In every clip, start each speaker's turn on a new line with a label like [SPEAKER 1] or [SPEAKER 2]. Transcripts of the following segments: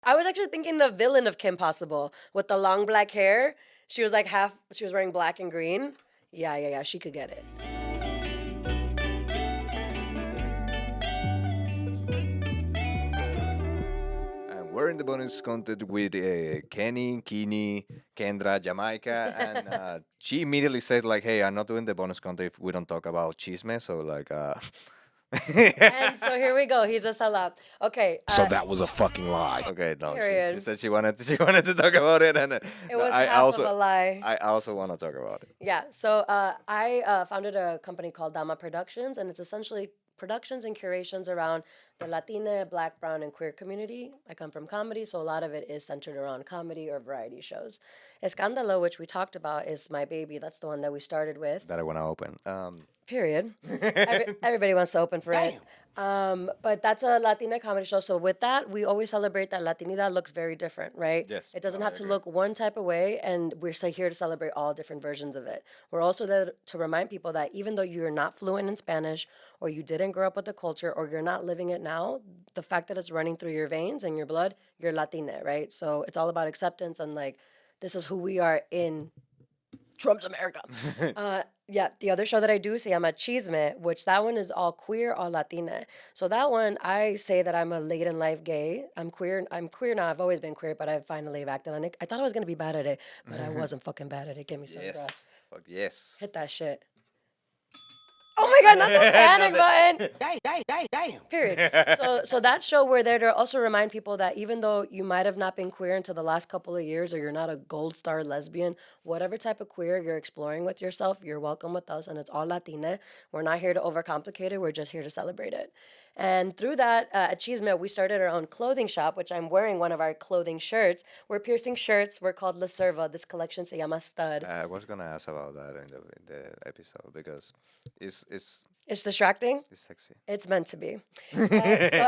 [SPEAKER 1] I was actually thinking the villain of Kim Possible with the long black hair. She was like she was wearing black and green. Yeah, yeah, yeah. She could get it.
[SPEAKER 2] And we're in the bonus content with Kenny, Kini, Kendra, Jamaica, and she immediately said like, "Hey, I'm not doing the bonus content if we don't talk about chisme." So like,
[SPEAKER 1] And so here we go. He's a salab. Okay.
[SPEAKER 3] So that was a fucking lie.
[SPEAKER 2] okay, no, she
[SPEAKER 1] Period.
[SPEAKER 2] said she wanted to talk about it, and
[SPEAKER 1] It
[SPEAKER 2] no,
[SPEAKER 1] was
[SPEAKER 2] I
[SPEAKER 1] half of
[SPEAKER 2] also
[SPEAKER 1] a lie.
[SPEAKER 2] I also want to talk about it.
[SPEAKER 1] Yeah. So I founded a company called Dama Productions, and it's essentially productions and curations around the Latina, Black, Brown, and queer community. I come from comedy, so a lot of it is centered around comedy or variety shows. Escándalo, which we talked about, is my baby. That's the one that we started with.
[SPEAKER 2] That I want to open.
[SPEAKER 1] Period. Everybody wants to open for it. But that's a Latina comedy show. So with that, we always celebrate that Latinidad looks very different, right?
[SPEAKER 2] Yes.
[SPEAKER 1] It doesn't
[SPEAKER 2] No, I
[SPEAKER 1] have to
[SPEAKER 2] agree.
[SPEAKER 1] look one type of way, and we're here to celebrate all different versions of it. We're also there to remind people that even though you're not fluent in Spanish, or you didn't grow up with the culture, or you're not living it now, the fact that it's running through your veins and your blood, you're Latina, right? So it's all about acceptance and like, this is who we are in Trump's America. Yeah, the other show that I do se llama Chisme, which that one is all queer, all Latina. So that one, I say that I'm a late in life gay. I'm queer. I'm queer now. I've always been queer, but I finally have acted on it. I thought I was gonna be bad at it, but I wasn't fucking bad at it. Give me some, bro.
[SPEAKER 2] Yes. Fuck yes.
[SPEAKER 1] Hit that shit. Oh my god, not the panic button.
[SPEAKER 3] Damn.
[SPEAKER 1] Period. So that show, we're there to also remind people that even though you might have not been queer until the last couple of years, or you're not a gold star lesbian, whatever type of queer you're exploring with yourself, you're welcome with us, and it's all Latina. We're not here to overcomplicate it. We're just here to celebrate it. And through that, at Chisme, we started our own clothing shop, which I'm wearing one of our clothing shirts. We're piercing shirts. We're called La Serva. This collection se llama Stud.
[SPEAKER 2] I was gonna ask about that in the episode because it's
[SPEAKER 1] It's distracting.
[SPEAKER 2] it's sexy.
[SPEAKER 1] It's meant to be. So,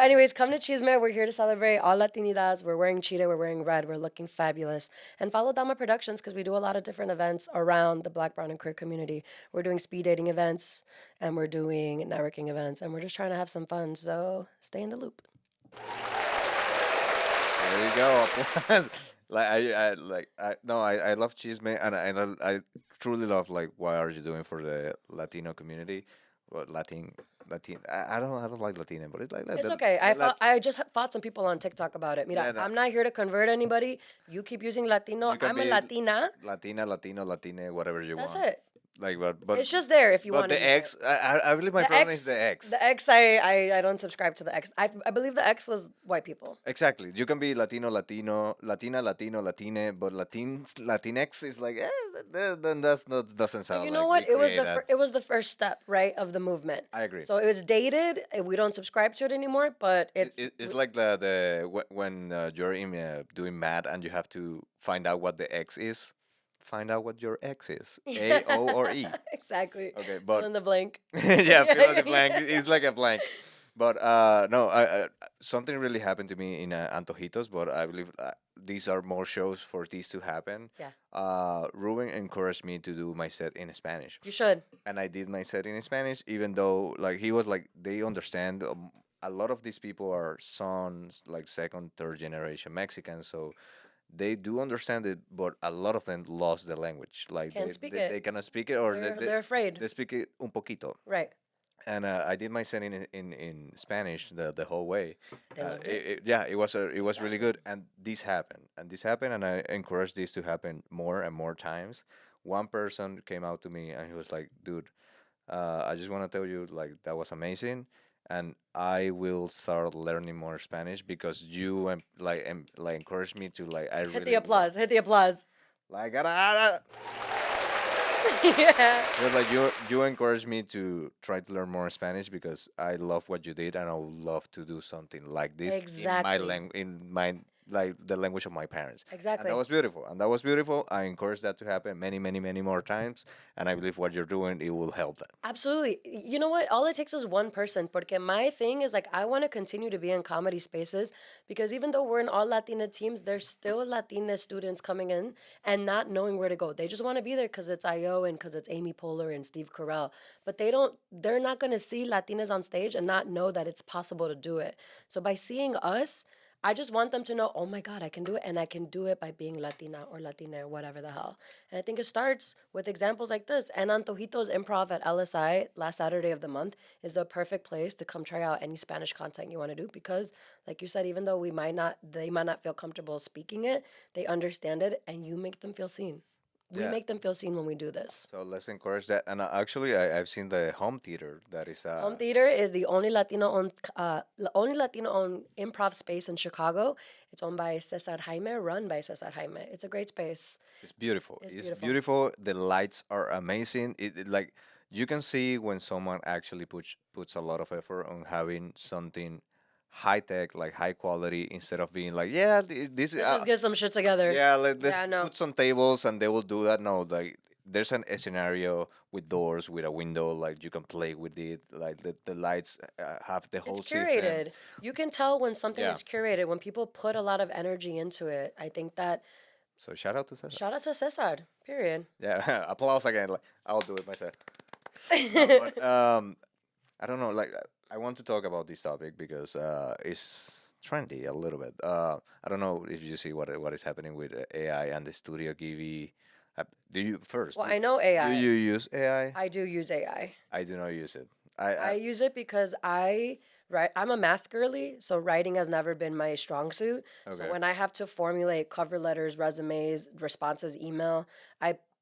[SPEAKER 1] anyways, come to Chisme. We're here to celebrate all Latinidas. We're wearing cheetah. We're wearing red. We're looking fabulous. And follow Dama Productions because we do a lot of different events around the Black, Brown, and queer community. We're doing speed dating events, and we're doing networking events, and we're just trying to have some fun. So stay in the loop.
[SPEAKER 2] There you go. Applause. I love Chisme, and I truly love like what are you doing for the Latino community, or Latin. I don't like Latina, but it's like
[SPEAKER 1] It's okay. I just fought some people on TikTok about it. Mira,
[SPEAKER 2] Yeah, no.
[SPEAKER 1] I'm not here to convert anybody. You keep using Latino.
[SPEAKER 2] You can
[SPEAKER 1] I'm a
[SPEAKER 2] be
[SPEAKER 1] Latina.
[SPEAKER 2] Latina, Latino, Latine, whatever you
[SPEAKER 1] That's
[SPEAKER 2] want.
[SPEAKER 1] it.
[SPEAKER 2] Like, but
[SPEAKER 1] It's just there if you
[SPEAKER 2] but
[SPEAKER 1] want
[SPEAKER 2] the
[SPEAKER 1] to.
[SPEAKER 2] X, I believe my problem is the X.
[SPEAKER 1] The X, I don't subscribe to the X. I believe the X was white people.
[SPEAKER 2] Exactly. You can be Latino, Latino, Latina, Latino, Latine, but Latinx is like, then that's not doesn't sound
[SPEAKER 1] You
[SPEAKER 2] like
[SPEAKER 1] know what?
[SPEAKER 2] we
[SPEAKER 1] It was
[SPEAKER 2] created.
[SPEAKER 1] it was the first step, right, of the movement.
[SPEAKER 2] I agree.
[SPEAKER 1] So it was dated. We don't subscribe to it anymore, but
[SPEAKER 2] It's like when you're doing math and you have to find out what the X is. Find out what your X is. A, O, or E.
[SPEAKER 1] exactly.
[SPEAKER 2] Okay,
[SPEAKER 1] Fill
[SPEAKER 2] but
[SPEAKER 1] in the blank.
[SPEAKER 2] yeah, fill out the blank.
[SPEAKER 1] Yeah.
[SPEAKER 2] It's like a blank. But no, something really happened to me in Antojitos, but I believe these are more shows for these to happen.
[SPEAKER 1] Yeah.
[SPEAKER 2] Ruben encouraged me to do my set in Spanish,
[SPEAKER 1] You should.
[SPEAKER 2] and I did my set in Spanish, even though like he was like they understand. A lot of these people are sons like second, third generation Mexicans, so they do understand it, but a lot of them lost the language. Like
[SPEAKER 1] Can't speak
[SPEAKER 2] they
[SPEAKER 1] it.
[SPEAKER 2] cannot speak it, or
[SPEAKER 1] They're afraid.
[SPEAKER 2] they speak it un poquito.
[SPEAKER 1] Right.
[SPEAKER 2] And I did my set in Spanish the whole way.
[SPEAKER 1] They loved
[SPEAKER 2] Yeah, it was really good. And this happened, and I encourage this to happen more and more times. One person came out to me and he was like, "Dude, I just want to tell you like that was amazing, and I will start learning more Spanish because you like encouraged me to like I
[SPEAKER 1] Hit
[SPEAKER 2] really
[SPEAKER 1] the applause. Hit the applause.
[SPEAKER 2] like I
[SPEAKER 1] Yeah.
[SPEAKER 2] It was like you encouraged me to try to learn more Spanish because I love what you did and I would love to do something like this
[SPEAKER 1] Exactly.
[SPEAKER 2] in my like the language of my parents.
[SPEAKER 1] Exactly.
[SPEAKER 2] And that was beautiful. And that was beautiful. I encourage that to happen many more times. And I believe what you're doing it will help that.
[SPEAKER 1] Absolutely. You know what? All it takes is one person. Porque my thing is like I want to continue to be in comedy spaces because even though we're in all Latina teams, there's still Latina students coming in and not knowing where to go. They just want to be there because it's IO and because it's Amy Poehler and Steve Carell. But they're not going to see Latinas on stage and not know that it's possible to do it. So by seeing us, I just want them to know, oh my God, I can do it. And I can do it by being Latina or Latina or whatever the hell. And I think it starts with examples like this. And Antojito's improv at LSI last Saturday of the month is the perfect place to come try out any Spanish content you want to do because, like you said, even though they might not feel comfortable speaking it, they understand it and you make them feel seen. We
[SPEAKER 2] Yeah.
[SPEAKER 1] make them feel seen when we do this.
[SPEAKER 2] So let's encourage that. And actually, I've seen the home theater that is
[SPEAKER 1] Home Theater is the only Latino-owned improv space in Chicago. It's owned by Cesar Jaime, run by Cesar Jaime. It's a great space.
[SPEAKER 2] it's beautiful.
[SPEAKER 1] It's
[SPEAKER 2] It's
[SPEAKER 1] beautiful.
[SPEAKER 2] beautiful. The lights are amazing. Like you can see when someone actually puts a lot of effort on having something high tech, like high quality, instead of being like, yeah, this is
[SPEAKER 1] Let's just get some shit together.
[SPEAKER 2] yeah, let's
[SPEAKER 1] Yeah, no.
[SPEAKER 2] put some tables and they will do that. No, like there's a scenario with doors, with a window, like you can play with it. Like the lights have the whole
[SPEAKER 1] It's
[SPEAKER 2] system.
[SPEAKER 1] curated. You can tell when something
[SPEAKER 2] Yeah.
[SPEAKER 1] is curated, when people put a lot of energy into it. I think that
[SPEAKER 2] So shout out to Cesar.
[SPEAKER 1] shout out to Cesar, period.
[SPEAKER 2] Yeah, applause again. Like I'll do it myself. No, but I don't know. Like I want to talk about this topic because it's trendy a little bit. I don't know if you see what is happening with AI and the Studio Ghibli. Do you first?
[SPEAKER 1] Well, I know AI.
[SPEAKER 2] Do you use AI?
[SPEAKER 1] I do use AI.
[SPEAKER 2] I do not use it.
[SPEAKER 1] I use it because I'm a math girly, so writing has never been my strong suit. So
[SPEAKER 2] Okay.
[SPEAKER 1] when I have to formulate cover letters, resumes, responses, email,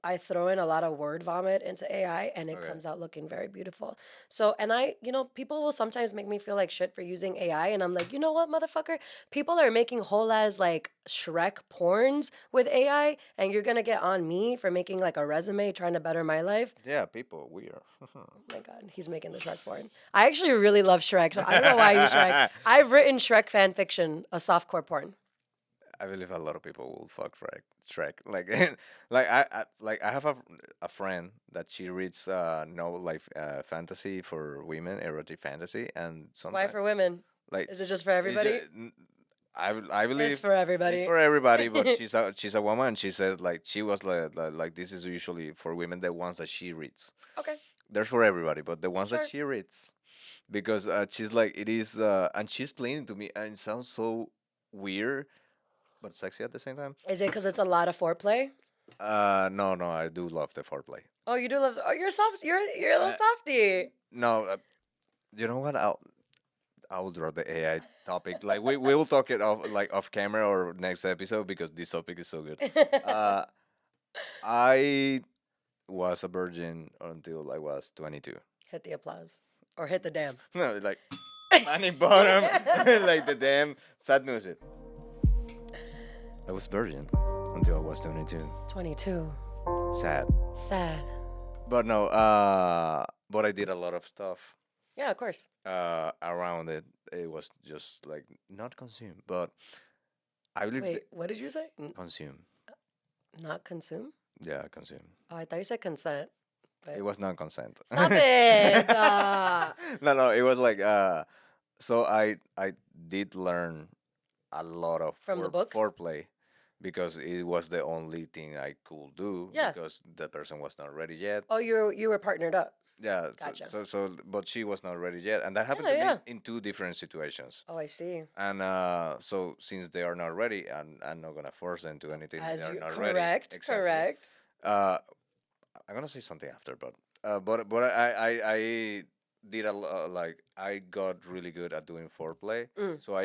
[SPEAKER 1] I throw in a lot of word vomit into AI and it
[SPEAKER 2] Okay.
[SPEAKER 1] comes out looking very beautiful. So, and people will sometimes make me feel like shit for using AI. And I'm like, you know what, motherfucker? People are making whole ass like Shrek porns with AI. And you're going to get on me for making like a resume trying to better my life.
[SPEAKER 2] Yeah, people, we are.
[SPEAKER 1] Oh my God, he's making the Shrek porn. I actually really love Shrek. So I don't know why you Shrek. I've written Shrek fan fiction, a softcore porn.
[SPEAKER 2] I believe a lot of people will fuck Shrek. Like, like I have a friend that she reads no like fantasy for women, erotic fantasy, and
[SPEAKER 1] Why
[SPEAKER 2] sometimes
[SPEAKER 1] for women?
[SPEAKER 2] like
[SPEAKER 1] Is it just for
[SPEAKER 2] it's
[SPEAKER 1] everybody?
[SPEAKER 2] I believe
[SPEAKER 1] It's for everybody.
[SPEAKER 2] it's for everybody, but she's a woman. And she says like she was like this is usually for women, the ones that she reads.
[SPEAKER 1] Okay.
[SPEAKER 2] They're for everybody, but the ones
[SPEAKER 1] Sure.
[SPEAKER 2] that she reads, because she's like it is, and she's playing to me, and it sounds so weird, but sexy at the same time.
[SPEAKER 1] Is it because it's a lot of foreplay?
[SPEAKER 2] No, no, I do love the foreplay.
[SPEAKER 1] Oh, you do love. Oh, you're soft. You're a little
[SPEAKER 2] Uh,
[SPEAKER 1] softy.
[SPEAKER 2] No, you know what? I'll drop the AI topic. Like we will talk it off camera or next episode because this topic is so good. Uh, I was a virgin until I was 22.
[SPEAKER 1] Hit the applause or hit the dam.
[SPEAKER 2] No, like panic bottom, like the damn sad news. I was virgin until I was 22.
[SPEAKER 1] 22.
[SPEAKER 2] Sad,
[SPEAKER 1] Sad.
[SPEAKER 2] but no. But I did a lot of stuff
[SPEAKER 1] Yeah, of course.
[SPEAKER 2] around it. It was just like not consume, but I believe
[SPEAKER 1] Wait, what did you say?
[SPEAKER 2] consume.
[SPEAKER 1] Not consume?
[SPEAKER 2] Yeah, consume.
[SPEAKER 1] Oh, I thought you said consent. But
[SPEAKER 2] It was non-consent.
[SPEAKER 1] stop it.
[SPEAKER 2] No, it was like so I did learn a lot of
[SPEAKER 1] From the books?
[SPEAKER 2] foreplay because it was the only thing I could do
[SPEAKER 1] Yeah.
[SPEAKER 2] because the person was not ready yet.
[SPEAKER 1] Oh, you were partnered up.
[SPEAKER 2] Yeah,
[SPEAKER 1] Gotcha.
[SPEAKER 2] but she was not ready yet, and that happened
[SPEAKER 1] Yeah,
[SPEAKER 2] to
[SPEAKER 1] yeah.
[SPEAKER 2] me in two different situations.
[SPEAKER 1] Oh, I see.
[SPEAKER 2] And so since they are not ready, I'm not gonna force them to anything
[SPEAKER 1] As
[SPEAKER 2] they are
[SPEAKER 1] you
[SPEAKER 2] not ready.
[SPEAKER 1] correct,
[SPEAKER 2] Exactly.
[SPEAKER 1] correct.
[SPEAKER 2] Uh, I'm gonna say something after, but I did like I got really good at doing foreplay.
[SPEAKER 1] Mm.
[SPEAKER 2] So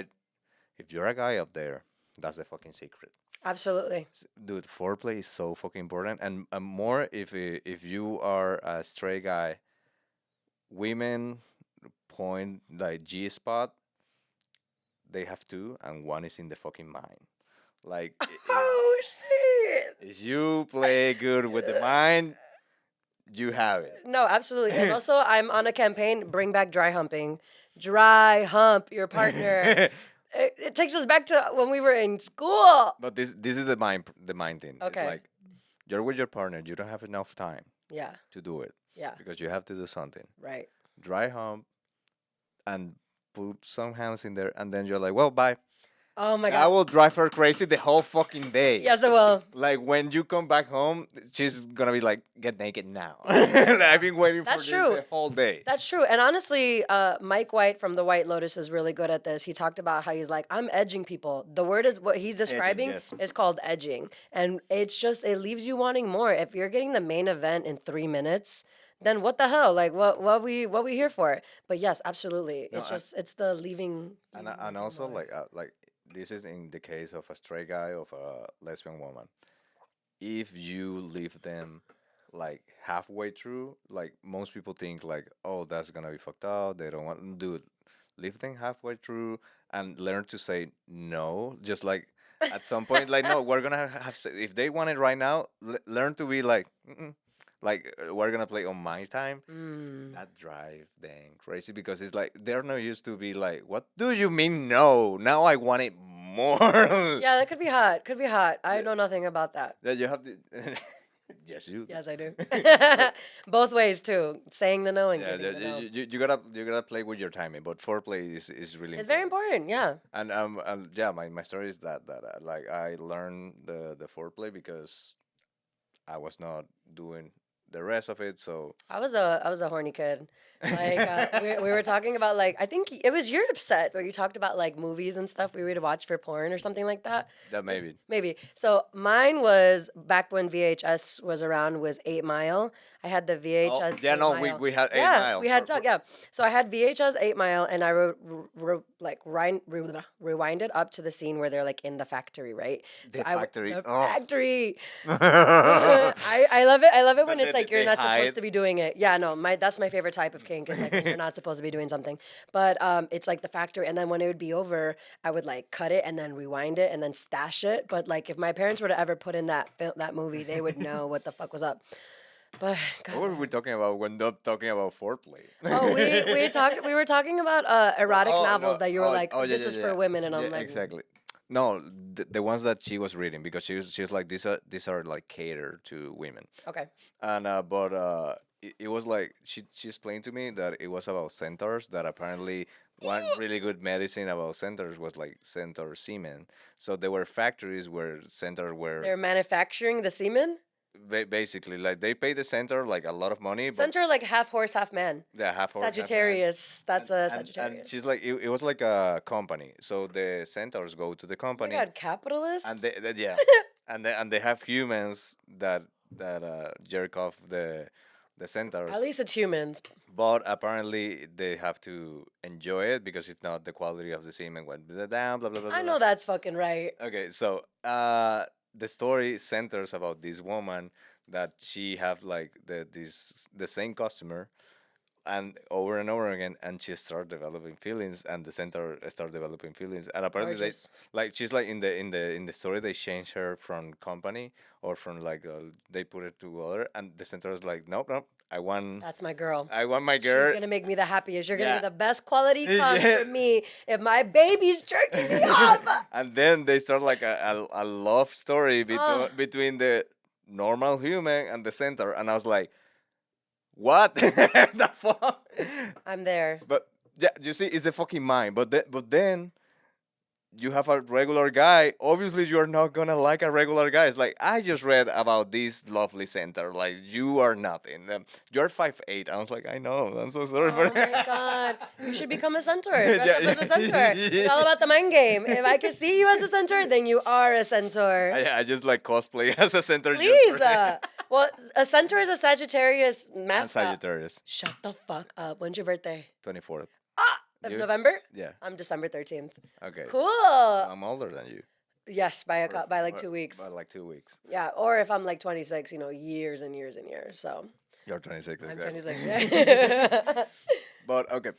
[SPEAKER 2] if you're a guy up there, that's the fucking secret.
[SPEAKER 1] Absolutely.
[SPEAKER 2] Dude, foreplay is so fucking important, and more if you are a straight guy, women point like G spot. They have two, and one is in the fucking mind. Like,
[SPEAKER 1] Oh shit.
[SPEAKER 2] if you play good with the mind, you have it.
[SPEAKER 1] No, absolutely. And also, I'm on a campaign. Bring back dry humping. Dry hump your partner. It takes us back to when we were in school.
[SPEAKER 2] But this is the mind thing.
[SPEAKER 1] Okay.
[SPEAKER 2] It's like you're with your partner, you don't have enough time
[SPEAKER 1] Yeah.
[SPEAKER 2] to do it
[SPEAKER 1] Yeah.
[SPEAKER 2] because you have to do something.
[SPEAKER 1] Right.
[SPEAKER 2] Dry hump and put some hands in there, and then you're like, well, bye.
[SPEAKER 1] Oh my
[SPEAKER 2] I
[SPEAKER 1] god.
[SPEAKER 2] will drive her crazy the whole fucking day.
[SPEAKER 1] Yes, it will.
[SPEAKER 2] Like when you come back home, she's gonna be like, "Get naked now." I've been waiting for
[SPEAKER 1] That's
[SPEAKER 2] this
[SPEAKER 1] true.
[SPEAKER 2] the whole day.
[SPEAKER 1] That's true. And honestly, Mike White from the White Lotus is really good at this. He talked about how he's like, I'm edging people. The word is what he's describing
[SPEAKER 2] yes.
[SPEAKER 1] is called edging. And it's just, it leaves you wanting more. If you're getting the main event in 3 minutes, then what the hell? Like what we here for? But yes, absolutely.
[SPEAKER 2] No,
[SPEAKER 1] It's just it's the leaving.
[SPEAKER 2] and
[SPEAKER 1] leaving
[SPEAKER 2] and
[SPEAKER 1] wanting
[SPEAKER 2] also
[SPEAKER 1] more.
[SPEAKER 2] like this is in the case of a straight guy of a lesbian woman. If you leave them like halfway through, like most people think like, oh, that's gonna be fucked up. They don't want, dude. Leave them halfway through and learn to say no. Just like at some point, like no, we're gonna if they want it right now, learn to be like, mm-mm. Like we're gonna play on my time.
[SPEAKER 1] Mm.
[SPEAKER 2] That drive them crazy because it's like they're not used to be like, what do you mean no? Now I want it more.
[SPEAKER 1] Yeah, that could be hot. Could be hot. I know nothing about that.
[SPEAKER 2] That you have to. Yes, you.
[SPEAKER 1] Yes, I do. Both ways too. Saying the no and
[SPEAKER 2] Yeah,
[SPEAKER 1] giving the no.
[SPEAKER 2] you gotta play with your timing, but foreplay is really
[SPEAKER 1] It's very important. Yeah.
[SPEAKER 2] And yeah, my story is that like I learned the foreplay because I was not doing the rest of it, so
[SPEAKER 1] I was a horny kid. Like we were talking about like I think it was your set where you talked about like movies and stuff we would watch for porn or something like that.
[SPEAKER 2] that maybe.
[SPEAKER 1] Maybe. So mine was back when VHS was around was 8 Mile. I had the VHS.
[SPEAKER 2] Oh, yeah,
[SPEAKER 1] 8
[SPEAKER 2] no,
[SPEAKER 1] Mile.
[SPEAKER 2] we had 8
[SPEAKER 1] Yeah,
[SPEAKER 2] Mile
[SPEAKER 1] we had
[SPEAKER 2] for-
[SPEAKER 1] talk. Yeah. So I had VHS 8 Mile, and I rewinded up to the scene where they're like in the factory, right?
[SPEAKER 2] The
[SPEAKER 1] So
[SPEAKER 2] factory.
[SPEAKER 1] The
[SPEAKER 2] Oh.
[SPEAKER 1] factory. I love it. I love it when
[SPEAKER 2] But
[SPEAKER 1] it's
[SPEAKER 2] they-
[SPEAKER 1] like you're
[SPEAKER 2] they
[SPEAKER 1] not
[SPEAKER 2] hide.
[SPEAKER 1] supposed to be doing it. Yeah, no, that's my favorite type of kink is like when you're not supposed to be doing something. But it's like the factory, and then when it would be over, I would like cut it and then rewind it and then stash it. But like if my parents were to ever put in that movie, they would know what the fuck was up. But
[SPEAKER 2] What were we
[SPEAKER 1] God.
[SPEAKER 2] talking about when not talking about foreplay?
[SPEAKER 1] Oh, we were talking about erotic
[SPEAKER 2] Oh,
[SPEAKER 1] novels
[SPEAKER 2] no.
[SPEAKER 1] that you were like,
[SPEAKER 2] yeah,
[SPEAKER 1] this
[SPEAKER 2] yeah,
[SPEAKER 1] is
[SPEAKER 2] yeah.
[SPEAKER 1] for women, and I'm
[SPEAKER 2] Yeah,
[SPEAKER 1] like,
[SPEAKER 2] exactly. No, the ones that she was reading because she was like these are like catered to women,
[SPEAKER 1] okay,
[SPEAKER 2] and but it was like she explained to me that it was about centaurs that apparently one really good medicine about centaurs was like centaur semen. So there were factories where centaurs were
[SPEAKER 1] they're manufacturing the semen.
[SPEAKER 2] basically like they pay the centaur like a lot of money, but
[SPEAKER 1] Centaur like half horse, half man.
[SPEAKER 2] they half horse, half man.
[SPEAKER 1] Sagittarius. That's a
[SPEAKER 2] And
[SPEAKER 1] Sagittarius.
[SPEAKER 2] she's like, it was like a company. So the centaurs go to the
[SPEAKER 1] Oh my
[SPEAKER 2] company,
[SPEAKER 1] God, capitalist.
[SPEAKER 2] and yeah, and they have humans that jerk off the centaurs.
[SPEAKER 1] At least it's humans.
[SPEAKER 2] But apparently they have to enjoy it because if not, the quality of the semen went down. Blah blah blah.
[SPEAKER 1] I
[SPEAKER 2] blah.
[SPEAKER 1] know that's fucking right.
[SPEAKER 2] Okay, so the story centers about this woman that she have like the same customer and over again, and she started developing feelings, and the center start developing feelings, and apparently
[SPEAKER 1] Gorgeous.
[SPEAKER 2] they like she's like in the story they changed her from company or from like they put it together, and the center is like nope, I want
[SPEAKER 1] That's my girl.
[SPEAKER 2] I want my
[SPEAKER 1] She's
[SPEAKER 2] girl.
[SPEAKER 1] gonna make me the happiest. You're gonna
[SPEAKER 2] Yeah.
[SPEAKER 1] be the best quality con
[SPEAKER 2] Yeah.
[SPEAKER 1] for me if my baby's jerking me off.
[SPEAKER 2] And then they start like a love story
[SPEAKER 1] Ah.
[SPEAKER 2] between the normal human and the center, and I was like, what the fuck?
[SPEAKER 1] I'm there.
[SPEAKER 2] But yeah, you see, it's the fucking mind. But then you have a regular guy. Obviously, you're not gonna like a regular guy. It's like I just read about this lovely center. Like you are nothing. You're 5'8". I was like, I know. I'm so sorry
[SPEAKER 1] Oh
[SPEAKER 2] for
[SPEAKER 1] my God. You should become a centaur. Dress
[SPEAKER 2] Yeah,
[SPEAKER 1] up as a
[SPEAKER 2] yeah.
[SPEAKER 1] centaur. It's all about the mind game. If I can see you as a centaur, then you are a centaur.
[SPEAKER 2] I just like cosplay as a center. just
[SPEAKER 1] Please.
[SPEAKER 2] for-
[SPEAKER 1] Well, a centaur is a Sagittarius
[SPEAKER 2] and
[SPEAKER 1] mascot.
[SPEAKER 2] Sagittarius,
[SPEAKER 1] Shut the fuck up. When's your birthday?
[SPEAKER 2] 24th.
[SPEAKER 1] Of
[SPEAKER 2] You?
[SPEAKER 1] November?
[SPEAKER 2] Yeah.
[SPEAKER 1] I'm December 13th.
[SPEAKER 2] Okay.
[SPEAKER 1] Cool.
[SPEAKER 2] I'm older than you.
[SPEAKER 1] Yes, by like
[SPEAKER 2] Or-
[SPEAKER 1] 2 weeks.
[SPEAKER 2] By like 2 weeks.
[SPEAKER 1] Yeah, or if I'm like 26, years and years and years. So
[SPEAKER 2] You're 26.
[SPEAKER 1] I'm
[SPEAKER 2] Exactly.
[SPEAKER 1] 26. Yeah.
[SPEAKER 2] But okay,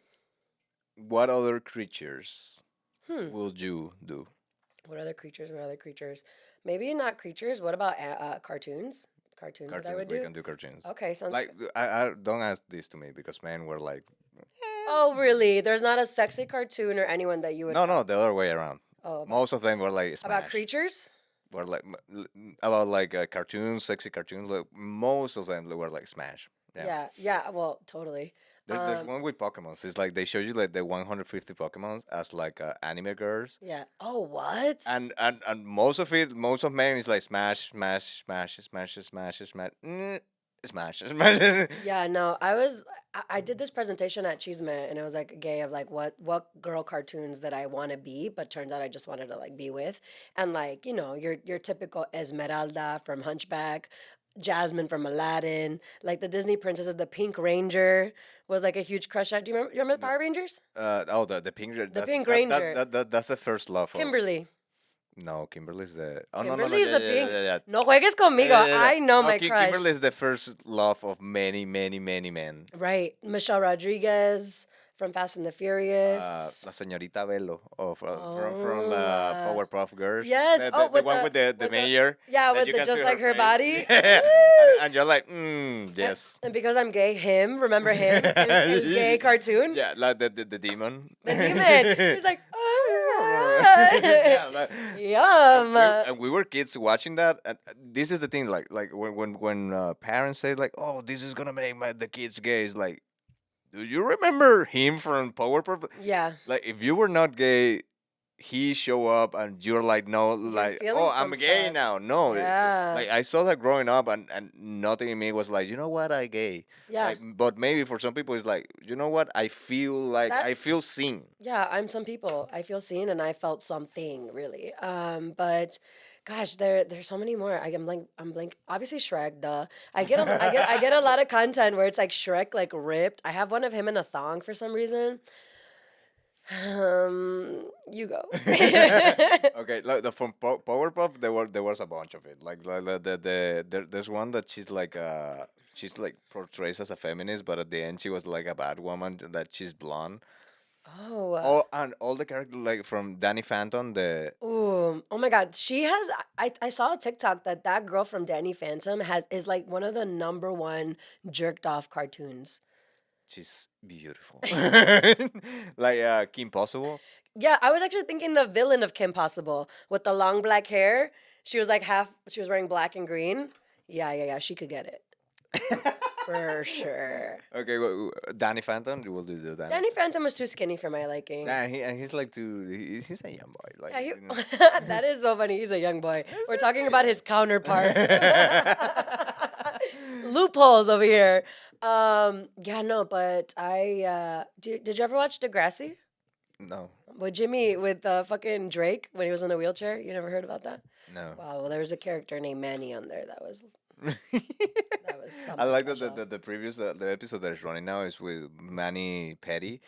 [SPEAKER 2] what other creatures
[SPEAKER 1] Hmm.
[SPEAKER 2] will you do?
[SPEAKER 1] What other creatures? What other creatures? Maybe not creatures. What about cartoons? Cartoons that I
[SPEAKER 2] Cartoons.
[SPEAKER 1] would
[SPEAKER 2] We
[SPEAKER 1] do.
[SPEAKER 2] can do cartoons.
[SPEAKER 1] Okay, sounds
[SPEAKER 2] Like
[SPEAKER 1] good.
[SPEAKER 2] I don't ask this to me because men were like,
[SPEAKER 1] Oh, really? There's not a sexy cartoon or anyone that you would.
[SPEAKER 2] no, the other way around.
[SPEAKER 1] Oh,
[SPEAKER 2] Most of them were like
[SPEAKER 1] about
[SPEAKER 2] Smash.
[SPEAKER 1] creatures?
[SPEAKER 2] Were like about like cartoons, sexy cartoons. Like most of them were like Smash. Yeah.
[SPEAKER 1] Yeah. Well, totally.
[SPEAKER 2] There's one with Pokemons. It's like they show you like the 150 Pokemons as like anime girls,
[SPEAKER 1] Yeah. Oh, what?
[SPEAKER 2] and most of men is like smash, smash, smash, smash, smash, smash, smash, smash.
[SPEAKER 1] Yeah, no, I did this presentation at Chisme and it was like gay of like what girl cartoons that I want to be, but turns out I just wanted to like be with. And like, your typical Esmeralda from Hunchback, Jasmine from Aladdin, like the Disney princesses, the Pink Ranger was like a huge crush at. Do you remember the Power Rangers?
[SPEAKER 2] The pink.
[SPEAKER 1] The
[SPEAKER 2] That's
[SPEAKER 1] Pink Ranger.
[SPEAKER 2] that's the first love of.
[SPEAKER 1] Kimberly.
[SPEAKER 2] No, Kimberly's the. Oh no no no
[SPEAKER 1] Kimberly's
[SPEAKER 2] yeah
[SPEAKER 1] the
[SPEAKER 2] yeah
[SPEAKER 1] pink.
[SPEAKER 2] yeah yeah.
[SPEAKER 1] No juegues conmigo. I know
[SPEAKER 2] No,
[SPEAKER 1] my crush.
[SPEAKER 2] Kimberly is the first love of many many many men.
[SPEAKER 1] Right. Michelle Rodriguez from Fast and the Furious.
[SPEAKER 2] La señorita Bello from
[SPEAKER 1] Oh,
[SPEAKER 2] the Powerpuff Girls.
[SPEAKER 1] yes.
[SPEAKER 2] The,
[SPEAKER 1] Oh,
[SPEAKER 2] the one with the
[SPEAKER 1] with
[SPEAKER 2] mayor.
[SPEAKER 1] yeah,
[SPEAKER 2] that
[SPEAKER 1] with
[SPEAKER 2] you
[SPEAKER 1] the
[SPEAKER 2] can
[SPEAKER 1] just
[SPEAKER 2] see
[SPEAKER 1] like her
[SPEAKER 2] face.
[SPEAKER 1] body.
[SPEAKER 2] Yeah.
[SPEAKER 1] Woo!
[SPEAKER 2] And you're like, yes.
[SPEAKER 1] And because I'm gay, him, remember him? El gay cartoon?
[SPEAKER 2] Yeah, like the demon.
[SPEAKER 1] The demon. He's like,
[SPEAKER 2] Yeah, like,
[SPEAKER 1] yum.
[SPEAKER 2] and we were kids watching that, and this is the thing, like when parents say like, "Oh, this is gonna make the kids gay," it's like, do you remember him from Powerpuff?
[SPEAKER 1] Yeah.
[SPEAKER 2] Like, if you were not gay, he show up, and you're like, no, like,
[SPEAKER 1] feeling
[SPEAKER 2] oh, I'm
[SPEAKER 1] some
[SPEAKER 2] gay
[SPEAKER 1] stuff.
[SPEAKER 2] now. No,
[SPEAKER 1] Yeah.
[SPEAKER 2] like I saw that growing up, and nothing in me was like, you know what, I gay.
[SPEAKER 1] Yeah.
[SPEAKER 2] Like, but maybe for some people, it's like, you know what, I feel like
[SPEAKER 1] That-
[SPEAKER 2] I feel seen.
[SPEAKER 1] Yeah, I'm some people. I feel seen and I felt something really. But gosh, there's so many more. I'm blank. Obviously Shrek, duh. I get a lot of content where it's like Shrek like ripped. I have one of him in a thong for some reason. You go.
[SPEAKER 2] Okay, like from Powerpuff, there was a bunch of it. Like there's one that she's like portrays as a feminist, but at the end she was like a bad woman that she's blonde.
[SPEAKER 1] Oh.
[SPEAKER 2] Oh, and all the characters like from Danny Phantom, the
[SPEAKER 1] Ooh, oh my God. She has. I saw a TikTok that girl from Danny Phantom is like one of the number one jerked off cartoons.
[SPEAKER 2] she's beautiful. Like Kim Possible.
[SPEAKER 1] Yeah, I was actually thinking the villain of Kim Possible with the long black hair. She was like half. She was wearing black and green. Yeah. She could get it for sure.
[SPEAKER 2] Okay, well, Danny Phantom. You will do Danny.
[SPEAKER 1] Danny Phantom was too skinny for my liking.
[SPEAKER 2] Nah, he's like he's a young boy. Like
[SPEAKER 1] Yeah,
[SPEAKER 2] you know.
[SPEAKER 1] that is so funny. He's a young boy. We're talking about his counterpart. Loopholes over here. Yeah, no, but did you ever watch Degrassi?
[SPEAKER 2] No,
[SPEAKER 1] With Jimmy, with fucking Drake when he was in a wheelchair? You never heard about that?
[SPEAKER 2] no.
[SPEAKER 1] Wow, well, there was a character named Manny on there that was something
[SPEAKER 2] I like
[SPEAKER 1] special.
[SPEAKER 2] that the previous the episode that is running now is with Manny Petty,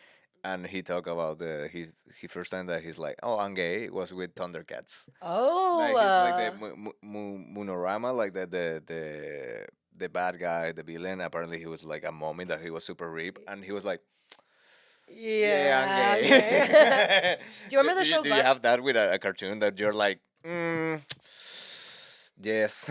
[SPEAKER 2] and he talked about he first time that he's like, oh, I'm gay, was with Thundercats.
[SPEAKER 1] Oh,
[SPEAKER 2] Like he's like the Munorama, like the bad guy, the villain. Apparently, he was like a mommy that he was super ripped, and he was like, yeah, I'm gay.
[SPEAKER 1] okay. Do you remember the show
[SPEAKER 2] Do you have that with a cartoon that you're like, yes.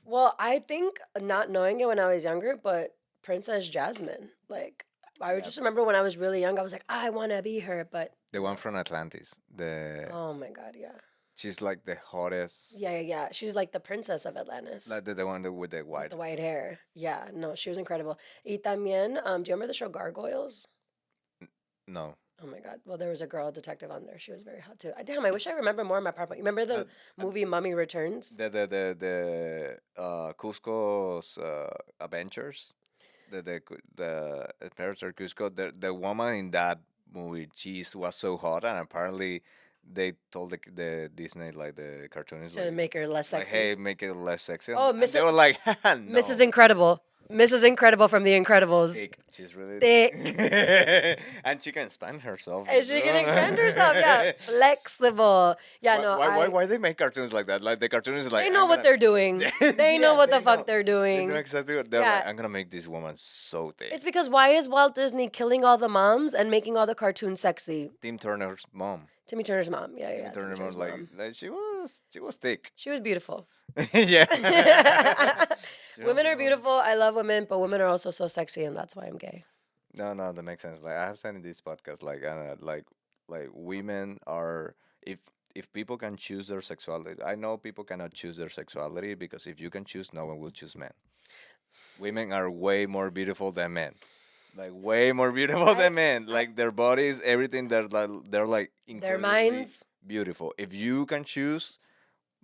[SPEAKER 1] Well, I think not knowing it when I was younger, but Princess Jasmine. Like, I would just remember when I was really young, I was like, I want to be her. But
[SPEAKER 2] The one from Atlantis.
[SPEAKER 1] oh my God, yeah.
[SPEAKER 2] She's like the hottest.
[SPEAKER 1] Yeah. She's like the princess of Atlantis.
[SPEAKER 2] Like the one with the
[SPEAKER 1] With
[SPEAKER 2] white.
[SPEAKER 1] the white hair. Yeah, no, she was incredible. Y también, do you remember the show Gargoyles?
[SPEAKER 2] No.
[SPEAKER 1] Oh my God. Well, there was a girl detective on there. She was very hot too. Damn, I wish I remember more of my PowerPoint. You remember the movie Mummy Returns?
[SPEAKER 2] The Cusco's Adventures. The Imperator Cusco. The woman in that movie, was so hot, and apparently they told the Disney, like the cartoonists,
[SPEAKER 1] To make her less
[SPEAKER 2] like,
[SPEAKER 1] sexy.
[SPEAKER 2] hey, make it less sexy.
[SPEAKER 1] Oh,
[SPEAKER 2] and they
[SPEAKER 1] Mrs.
[SPEAKER 2] were like, no.
[SPEAKER 1] Mrs. Incredible. Mrs. Incredible from The Incredibles.
[SPEAKER 2] Thick. She's really
[SPEAKER 1] Thick.
[SPEAKER 2] and she can expand herself.
[SPEAKER 1] And she can expand herself, yeah. Flexible. Yeah, no,
[SPEAKER 2] Why they make cartoons like that? Like the cartoon is like
[SPEAKER 1] they know what they're doing. They know
[SPEAKER 2] Yeah,
[SPEAKER 1] what the
[SPEAKER 2] they
[SPEAKER 1] fuck
[SPEAKER 2] know.
[SPEAKER 1] they're
[SPEAKER 2] They
[SPEAKER 1] doing.
[SPEAKER 2] know exactly what they're
[SPEAKER 1] Yeah.
[SPEAKER 2] like. I'm gonna make this woman so thick.
[SPEAKER 1] It's because why is Walt Disney killing all the moms and making all the cartoons sexy?
[SPEAKER 2] Tim Turner's mom.
[SPEAKER 1] Timmy Turner's mom. Yeah.
[SPEAKER 2] Tim
[SPEAKER 1] Timmy
[SPEAKER 2] Turner's
[SPEAKER 1] Turner's
[SPEAKER 2] mom, like she was thick.
[SPEAKER 1] She was beautiful.
[SPEAKER 2] Yeah.
[SPEAKER 1] Women are beautiful. I love women, but women are also so sexy, and that's why I'm gay.
[SPEAKER 2] No, that makes sense. Like I have said in this podcast, like women are if people can choose their sexuality. I know people cannot choose their sexuality because if you can choose, no one will choose men. Women are way more beautiful than men. like way more beautiful than men. Like their bodies, everything. They're like
[SPEAKER 1] Their
[SPEAKER 2] incredibly
[SPEAKER 1] minds.
[SPEAKER 2] beautiful. If you can choose,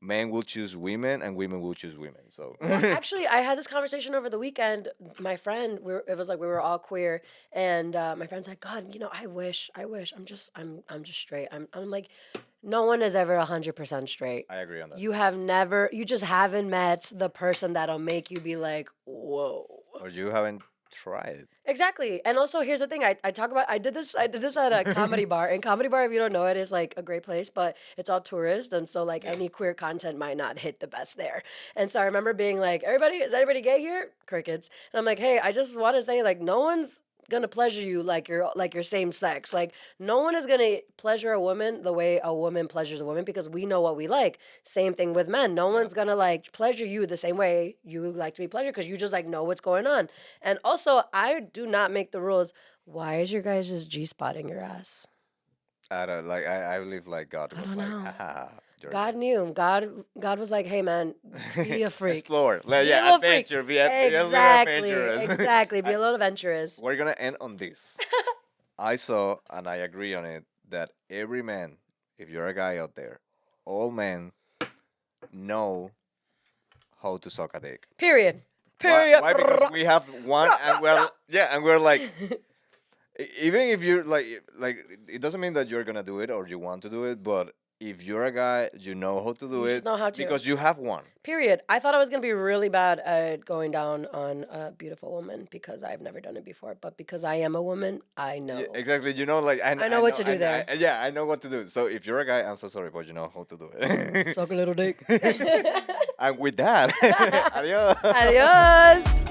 [SPEAKER 2] men will choose women, and women will choose women. So
[SPEAKER 1] Actually, I had this conversation over the weekend. My friend, it was like we were all queer, and my friend's like, God, I wish, I'm just straight. I'm like, no one is ever 100% straight.
[SPEAKER 2] I agree on that.
[SPEAKER 1] You just haven't met the person that'll make you be like, whoa.
[SPEAKER 2] Or you haven't tried.
[SPEAKER 1] Exactly. And also here's the thing. I talk about I did this at a comedy bar. And comedy bar, if you don't know it, is like a great place, but it's all tourist, and so like any queer content might not hit the best there. And so I remember being like, is anybody gay here? Crickets. And I'm like, hey, I just want to say, like, no one's gonna pleasure you like your same sex. Like, no one is gonna pleasure a woman the way a woman pleasures a woman, because we know what we like. Same thing with men. No one's gonna like pleasure you the same way you like to be pleasured, because you just like know what's going on. And also, I do not make the rules. Why is your guys' G spot in your ass?
[SPEAKER 2] I don't like. I believe like God was
[SPEAKER 1] don't
[SPEAKER 2] like,
[SPEAKER 1] know.
[SPEAKER 2] haha. You're
[SPEAKER 1] God knew. God was like, hey man, be a freak.
[SPEAKER 2] Explore. Like,
[SPEAKER 1] Be a
[SPEAKER 2] yeah,
[SPEAKER 1] little freak.
[SPEAKER 2] adventure. Be a little
[SPEAKER 1] Exactly.
[SPEAKER 2] adventurous.
[SPEAKER 1] Exactly. Be a little adventurous.
[SPEAKER 2] We're gonna end on this. I saw, and I agree on it, that every man, if you're a guy out there, all men know how to suck a dick.
[SPEAKER 1] Period.
[SPEAKER 2] Why?
[SPEAKER 1] Period.
[SPEAKER 2] Why? Because we have one, and we're like, even if you're like, it doesn't mean that you're gonna do it or you want to do it, but if you're a guy, you know how to do
[SPEAKER 1] You
[SPEAKER 2] it
[SPEAKER 1] just know how to.
[SPEAKER 2] because you have one.
[SPEAKER 1] Period. I thought I was gonna be really bad at going down on a beautiful woman because I've never done it before. But because I am a woman, I know.
[SPEAKER 2] Yeah, exactly. You know, like I
[SPEAKER 1] know what to do there.
[SPEAKER 2] Yeah, I know what to do. So if you're a guy, I'm so sorry, but you know how to do it.
[SPEAKER 1] Suck a little dick.
[SPEAKER 2] And with that, adios.
[SPEAKER 1] Adios.